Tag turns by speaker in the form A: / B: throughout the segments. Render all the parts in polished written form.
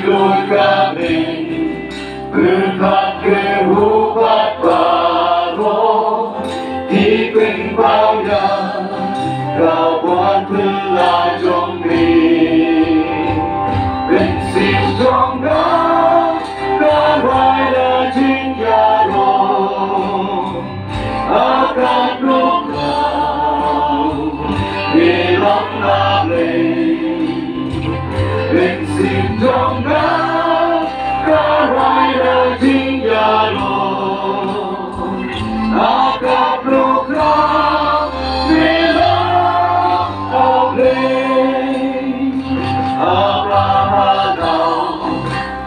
A: đôi ca mình cứ thoát kề hú bát và rô thì quên bao giờ cao quan thứ là trong mình bên xin trong đó đã hoài là chính nhà rồi akan lúc nào vì lòng nam lên bên xin trong đó đã hoài là chính nhà rồi akan lúc nào vì lòng nam lên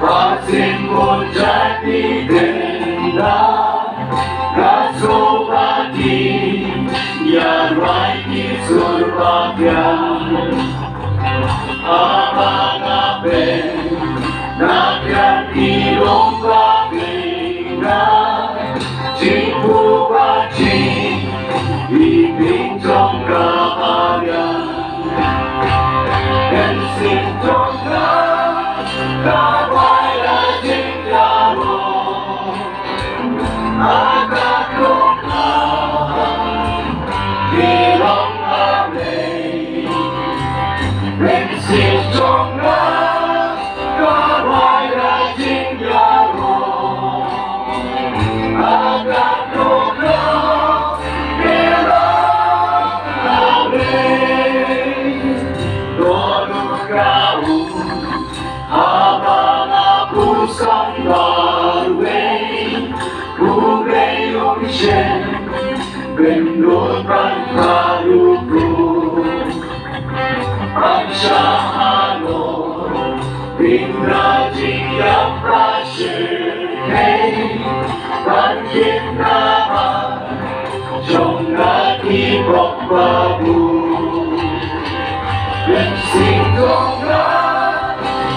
A: và xin một trái tim tình đã số ba tim nhà loài như surbagian Abang-abe Nakyan ilong pagkina Cipu bacing Ibig trong kabayan Dan sintong na Kabay na jingyaro Agad lukang Ilong amay Ben sintong na Kabay na jingyaro Agad lukang Ilong amay Tulog ka habang ako sa Norway Ugay yung shen Bendot ang kalupo Ang siyahano Pinrajing ang prasyay Panggit naman Siyong nakibok babu Bensing kong na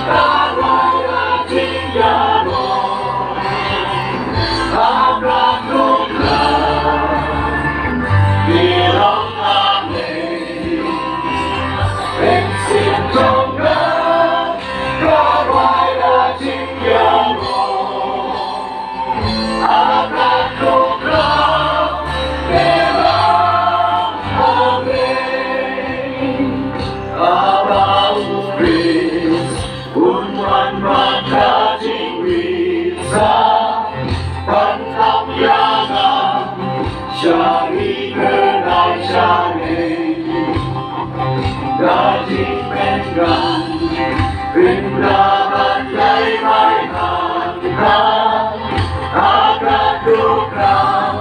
A: Tawag na jingyano Agad lukang Ilang amay Bensing kong na Tawag na jingyano Agad lukang Ilang amay Abang-Ubis Unwan magkajing wisa Pantapyangan Siyang ikenay siyangin Gajing penggan Pindaman kay may hanggan Agad lukang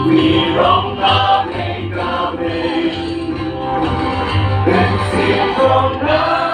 A: Mirong aming gabi Bensing kong na